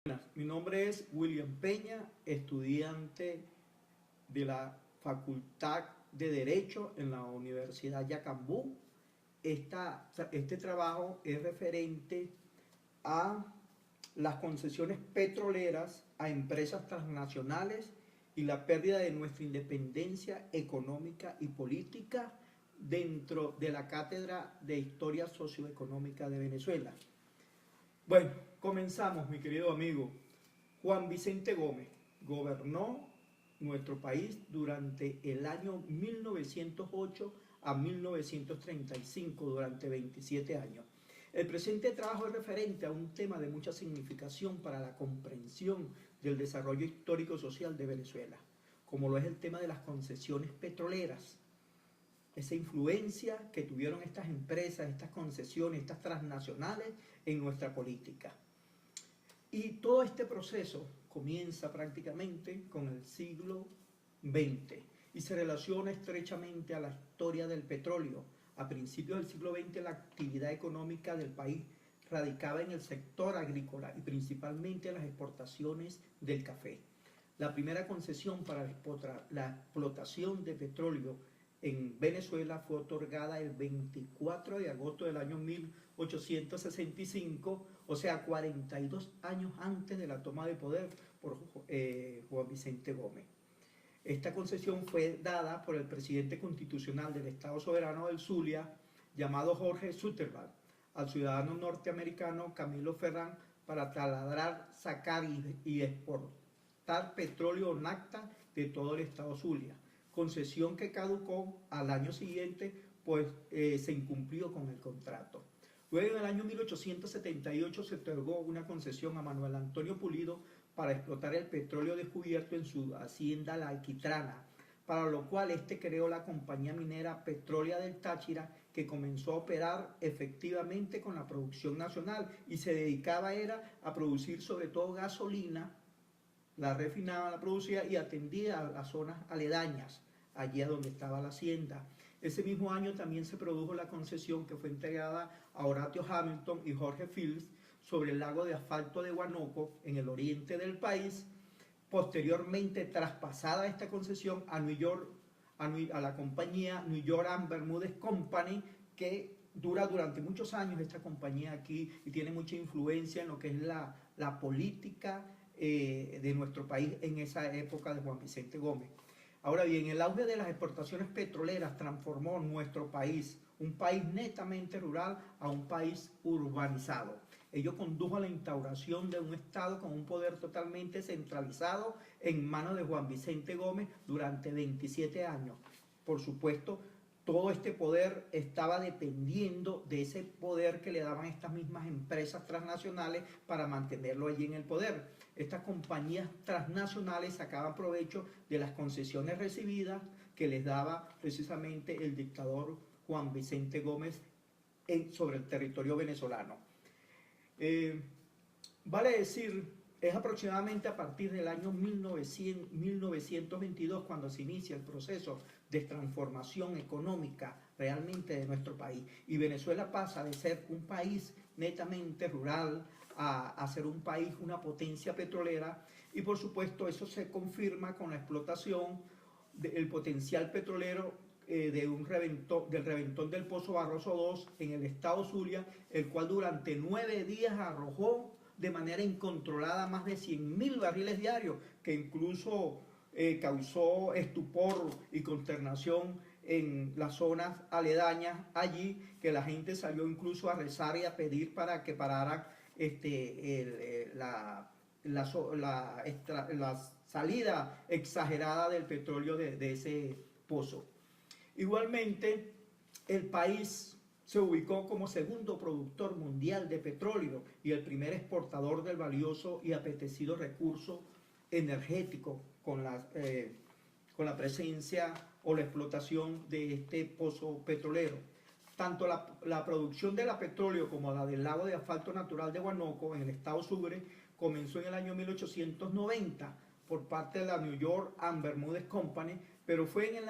Buenas, mi nombre es William Peña, estudiante de la Facultad de Derecho en la Universidad Yacambú. Este trabajo es referente a las concesiones petroleras a empresas transnacionales y la pérdida de nuestra independencia económica y política dentro de la Cátedra de Historia Socioeconómica de Venezuela. Bueno, comenzamos, mi querido amigo. Juan Vicente Gómez gobernó nuestro país durante el año 1908 a 1935, durante 27 años. El presente trabajo es referente a un tema de mucha significación para la comprensión del desarrollo histórico-social de Venezuela, como lo es el tema de las concesiones petroleras. Esa influencia que tuvieron estas empresas, estas concesiones, estas transnacionales en nuestra política. Y todo este proceso comienza prácticamente con el siglo XX y se relaciona estrechamente a la historia del petróleo. A principios del siglo XX la actividad económica del país radicaba en el sector agrícola y principalmente en las exportaciones del café. La primera concesión para la explotación de petróleo en Venezuela fue otorgada el 24 de agosto del año 1865, o sea, 42 años antes de la toma de poder por Juan Vicente Gómez. Esta concesión fue dada por el presidente constitucional del Estado Soberano del Zulia, llamado Jorge Zuckerberg, al ciudadano norteamericano Camilo Ferrán para trasladar, sacar y exportar petróleo nafta de todo el Estado Zulia. Concesión que caducó al año siguiente, pues se incumplió con el contrato. Luego, en el año 1878, se otorgó una concesión a Manuel Antonio Pulido para explotar el petróleo descubierto en su hacienda La Alquitrana, para lo cual creó la compañía minera Petrólea del Táchira, que comenzó a operar efectivamente con la producción nacional y se dedicaba a producir sobre todo gasolina. La refinaba, la producía y atendía a las zonas aledañas, allí a donde estaba la hacienda. Ese mismo año también se produjo la concesión que fue entregada a Horatio Hamilton y Jorge Fields sobre el lago de asfalto de Huánuco, en el oriente del país. Posteriormente, traspasada esta concesión a la compañía New York and Bermúdez Company, que dura durante muchos años esta compañía aquí y tiene mucha influencia en lo que es la política de nuestro país en esa época de Juan Vicente Gómez. Ahora bien, el auge de las exportaciones petroleras transformó nuestro país, un país netamente rural, a un país urbanizado. Ello condujo a la instauración de un Estado con un poder totalmente centralizado en manos de Juan Vicente Gómez durante 27 años. Por supuesto, todo este poder estaba dependiendo de ese poder que le daban estas mismas empresas transnacionales para mantenerlo allí en el poder. Estas compañías transnacionales sacaban provecho de las concesiones recibidas que les daba precisamente el dictador Juan Vicente Gómez sobre el territorio venezolano. Vale decir, es aproximadamente a partir del año 1922 cuando se inicia el proceso de transformación económica realmente de nuestro país. Y Venezuela pasa de ser un país netamente rural a ser un país, una potencia petrolera, y por supuesto eso se confirma con la explotación del potencial petrolero del reventón del Pozo Barroso II en el estado Zulia, el cual durante 9 días arrojó de manera incontrolada más de 100.000 barriles diarios, que incluso causó estupor y consternación en las zonas aledañas allí, que la gente salió incluso a rezar y a pedir para que pararan la salida exagerada del petróleo de ese pozo. Igualmente, el país se ubicó como segundo productor mundial de petróleo y el primer exportador del valioso y apetecido recurso energético con la presencia o la explotación de este pozo petrolero. Tanto la producción de la petróleo como la del lago de asfalto natural de Huánuco en el estado Sucre comenzó en el año 1890 por parte de la New York and Bermúdez Company, pero fue en el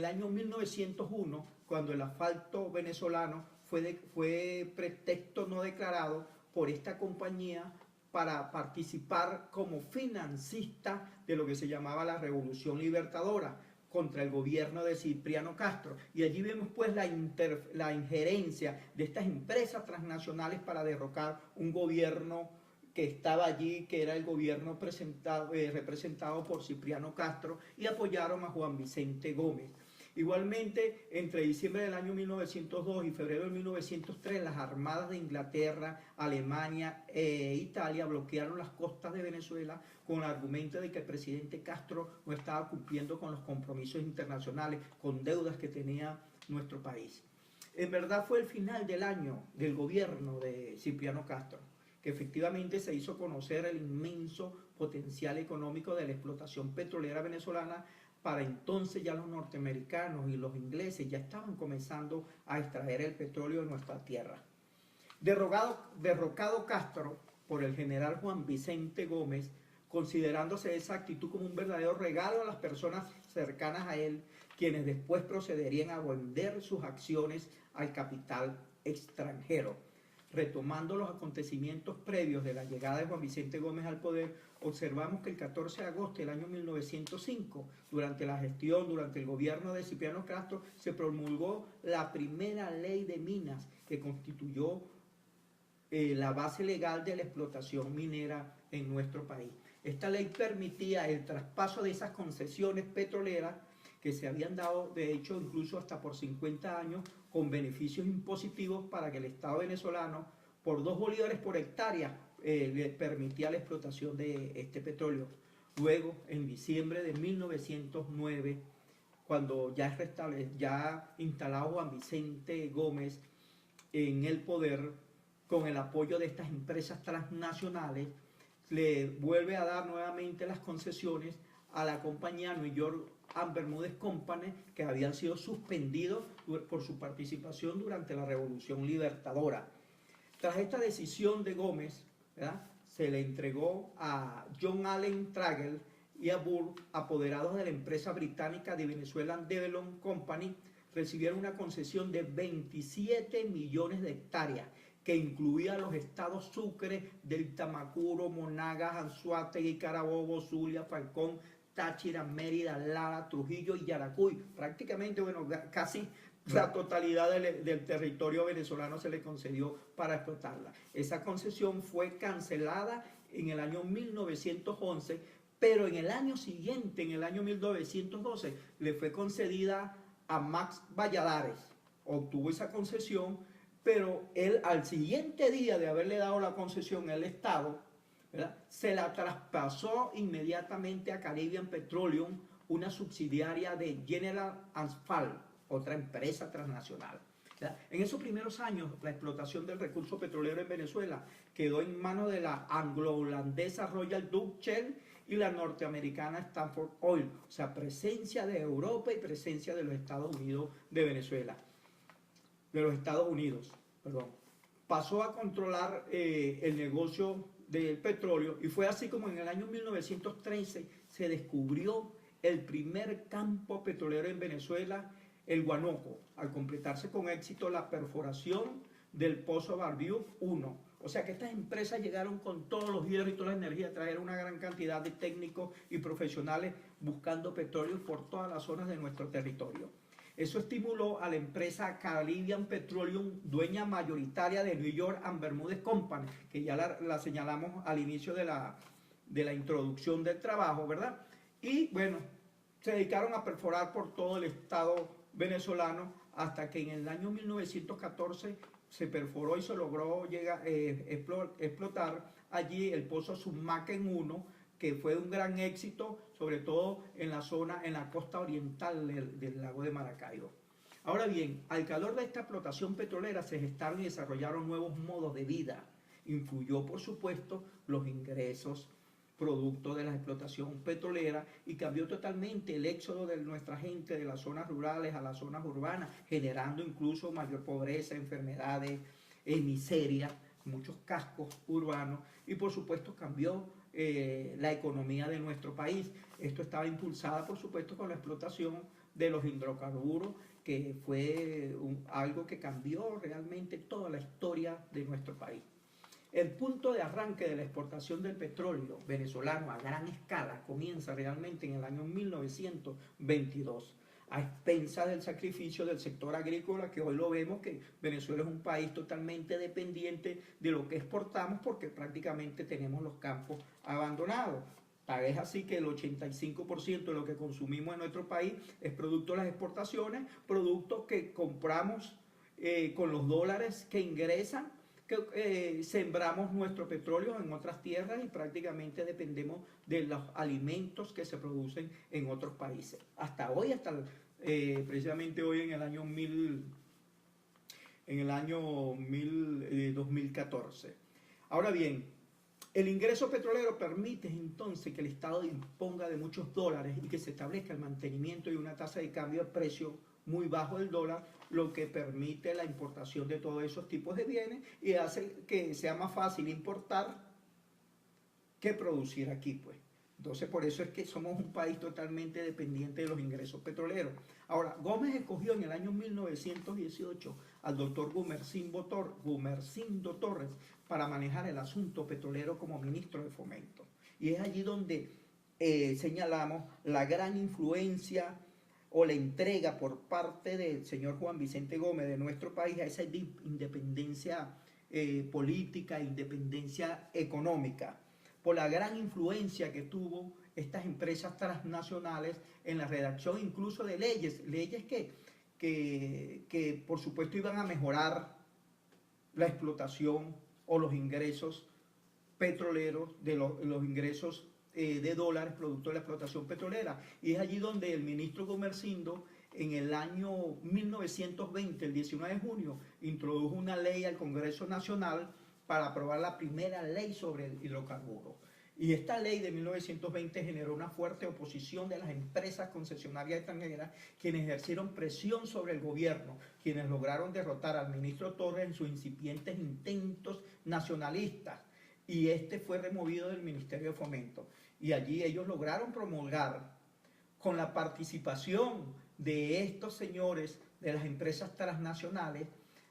año 1901 cuando el asfalto venezolano fue pretexto no declarado por esta compañía para participar como financista de lo que se llamaba la Revolución Libertadora contra el gobierno de Cipriano Castro. Y allí vemos pues la injerencia de estas empresas transnacionales para derrocar un gobierno que estaba allí, que era el gobierno representado por Cipriano Castro, y apoyaron a Juan Vicente Gómez. Igualmente, entre diciembre del año 1902 y febrero de 1903, las armadas de Inglaterra, Alemania e Italia bloquearon las costas de Venezuela con el argumento de que el presidente Castro no estaba cumpliendo con los compromisos internacionales, con deudas que tenía nuestro país. En verdad fue el final del año del gobierno de Cipriano Castro que efectivamente se hizo conocer el inmenso potencial económico de la explotación petrolera venezolana. Para entonces ya los norteamericanos y los ingleses ya estaban comenzando a extraer el petróleo de nuestra tierra. Derrocado Castro por el general Juan Vicente Gómez, considerándose esa actitud como un verdadero regalo a las personas cercanas a él, quienes después procederían a vender sus acciones al capital extranjero. Retomando los acontecimientos previos de la llegada de Juan Vicente Gómez al poder, observamos que el 14 de agosto del año 1905, durante el gobierno de Cipriano Castro, se promulgó la primera ley de minas que constituyó la base legal de la explotación minera en nuestro país. Esta ley permitía el traspaso de esas concesiones petroleras que se habían dado, de hecho, incluso hasta por 50 años, con beneficios impositivos para que el Estado venezolano, por 2 bolívares por hectárea, le permitía la explotación de este petróleo. Luego, en diciembre de 1909, cuando ya instalado Juan Vicente Gómez en el poder, con el apoyo de estas empresas transnacionales, le vuelve a dar nuevamente las concesiones a la compañía New York and Bermúdez Company, que habían sido suspendidos por su participación durante la Revolución Libertadora. Tras esta decisión de Gómez, ¿verdad?, se le entregó a John Allen Tragel y a Burr, apoderados de la empresa británica de Venezuelan Development Company, recibieron una concesión de 27 millones de hectáreas, que incluía los estados Sucre, del Tamacuro, Monagas, Anzoátegui, Carabobo, Zulia, Falcón, Táchira, Mérida, Lara, Trujillo y Yaracuy. Prácticamente, bueno, casi la totalidad del territorio venezolano se le concedió para explotarla. Esa concesión fue cancelada en el año 1911, pero en el año siguiente, en el año 1912, le fue concedida a Max Valladares. Obtuvo esa concesión, pero él, al siguiente día de haberle dado la concesión al Estado, ¿verdad?, se la traspasó inmediatamente a Caribbean Petroleum, una subsidiaria de General Asphalt, otra empresa transnacional. ¿Verdad? En esos primeros años, la explotación del recurso petrolero en Venezuela quedó en manos de la anglo-holandesa Royal Dutch Shell y la norteamericana Standard Oil, o sea, presencia de Europa y presencia de los Estados Unidos de Venezuela. Pasó a controlar el negocio del petróleo, y fue así como en el año 1913 se descubrió el primer campo petrolero en Venezuela, el Guanoco, al completarse con éxito la perforación del pozo Barbiú 1. O sea que estas empresas llegaron con todos los hierros y toda la energía a traer una gran cantidad de técnicos y profesionales buscando petróleo por todas las zonas de nuestro territorio. Eso estimuló a la empresa Caribbean Petroleum, dueña mayoritaria de New York and Bermúdez Company, que ya la señalamos al inicio de la introducción del trabajo, ¿verdad? Y bueno, se dedicaron a perforar por todo el estado venezolano hasta que en el año 1914 se perforó y se logró explotar allí el pozo Submaken 1, que fue un gran éxito, sobre todo en la costa oriental del lago de Maracaibo. Ahora bien, al calor de esta explotación petrolera se gestaron y desarrollaron nuevos modos de vida. Influyó, por supuesto, los ingresos producto de la explotación petrolera, y cambió totalmente el éxodo de nuestra gente de las zonas rurales a las zonas urbanas, generando incluso mayor pobreza, enfermedades, miseria, muchos cascos urbanos, y por supuesto cambió la economía de nuestro país. Esto estaba impulsada, por supuesto, con la explotación de los hidrocarburos, que fue algo que cambió realmente toda la historia de nuestro país. El punto de arranque de la exportación del petróleo venezolano a gran escala comienza realmente en el año 1922, a expensas del sacrificio del sector agrícola, que hoy lo vemos que Venezuela es un país totalmente dependiente de lo que exportamos porque prácticamente tenemos los campos abandonados. Tal es así que el 85% de lo que consumimos en nuestro país es producto de las exportaciones, productos que compramos con los dólares que ingresan, que sembramos nuestro petróleo en otras tierras y prácticamente dependemos de los alimentos que se producen en otros países. Hasta hoy, precisamente hoy en el año 2014. Ahora bien, el ingreso petrolero permite entonces que el Estado disponga de muchos dólares y que se establezca el mantenimiento de una tasa de cambio de precio muy bajo del dólar, lo que permite la importación de todos esos tipos de bienes y hace que sea más fácil importar que producir aquí, pues. Entonces, por eso es que somos un país totalmente dependiente de los ingresos petroleros. Ahora, Gómez escogió en el año 1918 al doctor Gumersindo Torres para manejar el asunto petrolero como ministro de Fomento. Y es allí donde señalamos la gran influencia o la entrega por parte del señor Juan Vicente Gómez de nuestro país a esa independencia política, independencia económica, por la gran influencia que tuvo estas empresas transnacionales en la redacción incluso de leyes que por supuesto iban a mejorar la explotación o los ingresos petroleros, los ingresos de dólares producto de la explotación petrolera. Y es allí donde el ministro Gumersindo, en el año 1920, el 19 de junio, introdujo una ley al Congreso Nacional para aprobar la primera ley sobre el hidrocarburo. Y esta ley de 1920 generó una fuerte oposición de las empresas concesionarias extranjeras, quienes ejercieron presión sobre el gobierno, quienes lograron derrotar al ministro Torres en sus incipientes intentos nacionalistas. Y este fue removido del Ministerio de Fomento. Y allí ellos lograron promulgar, con la participación de estos señores de las empresas transnacionales,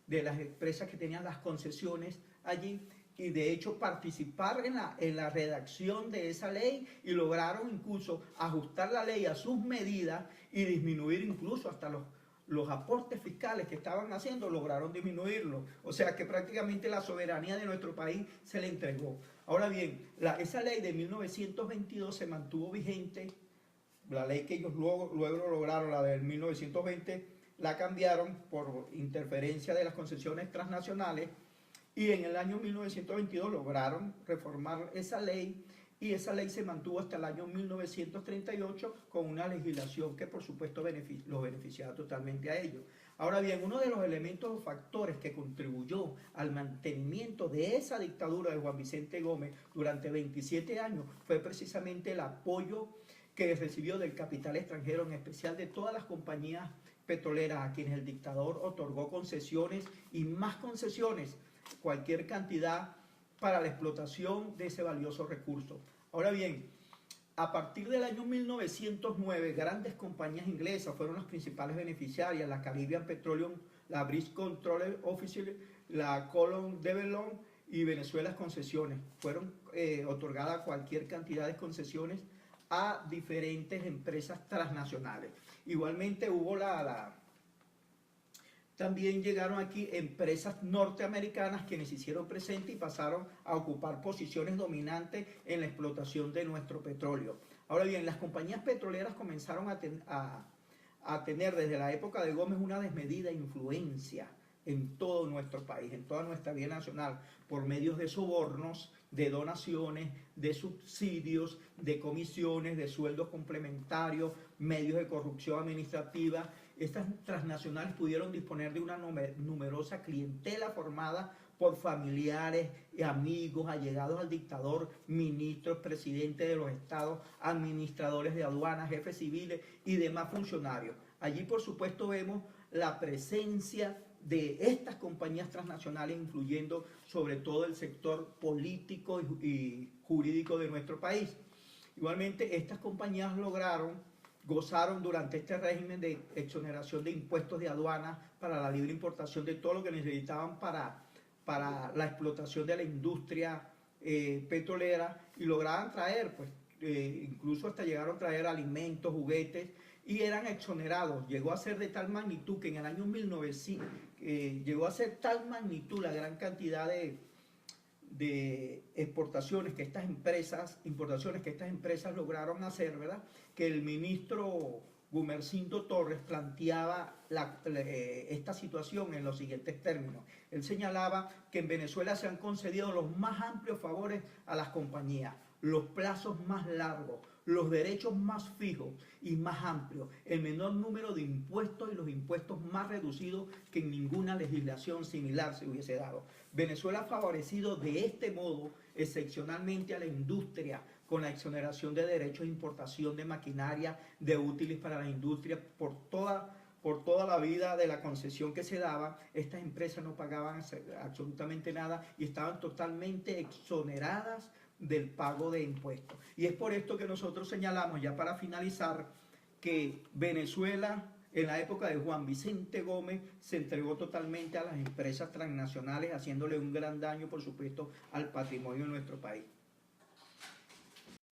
de las empresas que tenían las concesiones allí, y de hecho participar en la redacción de esa ley, y lograron incluso ajustar la ley a sus medidas y disminuir incluso hasta los aportes fiscales que estaban haciendo, lograron disminuirlo. O sea que prácticamente la soberanía de nuestro país se le entregó. Ahora bien, esa ley de 1922 se mantuvo vigente. La ley que ellos luego lograron, la del 1920, la cambiaron por interferencia de las concesiones transnacionales, y en el año 1922 lograron reformar esa ley, y esa ley se mantuvo hasta el año 1938 con una legislación que por supuesto los beneficiaba totalmente a ellos. Ahora bien, uno de los elementos o factores que contribuyó al mantenimiento de esa dictadura de Juan Vicente Gómez durante 27 años fue precisamente el apoyo que recibió del capital extranjero, en especial de todas las compañías petroleras, a quienes el dictador otorgó concesiones y más concesiones, cualquier cantidad, para la explotación de ese valioso recurso. Ahora bien, a partir del año 1909, grandes compañías inglesas fueron las principales beneficiarias: la Caribbean Petroleum, la British Control Office, la Colon Development y Venezuela Concesiones. Fueron otorgadas cualquier cantidad de concesiones a diferentes empresas transnacionales. Igualmente hubo también llegaron aquí empresas norteamericanas quienes se hicieron presentes y pasaron a ocupar posiciones dominantes en la explotación de nuestro petróleo. Ahora bien, las compañías petroleras comenzaron a tener desde la época de Gómez una desmedida influencia en todo nuestro país, en toda nuestra vida nacional, por medios de sobornos, de donaciones, de subsidios, de comisiones, de sueldos complementarios, medios de corrupción administrativa. Estas transnacionales pudieron disponer de una numerosa clientela formada por familiares y amigos allegados al dictador, ministros, presidentes de los estados, administradores de aduanas, jefes civiles y demás funcionarios. Allí, por supuesto, vemos la presencia de estas compañías transnacionales influyendo sobre todo el sector político y jurídico de nuestro país. Igualmente, estas compañías gozaron durante este régimen de exoneración de impuestos de aduana para la libre importación de todo lo que necesitaban para la explotación de la industria petrolera, y lograban traer, pues, incluso hasta llegaron a traer alimentos, juguetes, y eran exonerados. Llegó a ser de tal magnitud que en el año 1900 llegó a ser tal magnitud la gran cantidad de exportaciones que estas empresas, importaciones que estas empresas lograron hacer, ¿verdad? Que el ministro Gumersindo Torres planteaba esta situación en los siguientes términos. Él señalaba que en Venezuela se han concedido los más amplios favores a las compañías, los plazos más largos, los derechos más fijos y más amplios, el menor número de impuestos y los impuestos más reducidos que en ninguna legislación similar se hubiese dado. Venezuela ha favorecido de este modo excepcionalmente a la industria con la exoneración de derechos de importación de maquinaria, de útiles para la industria, por toda la vida de la concesión que se daba. Estas empresas no pagaban absolutamente nada y estaban totalmente exoneradas del pago de impuestos. Y es por esto que nosotros señalamos, ya para finalizar, que Venezuela en la época de Juan Vicente Gómez se entregó totalmente a las empresas transnacionales, haciéndole un gran daño, por supuesto, al patrimonio de nuestro país.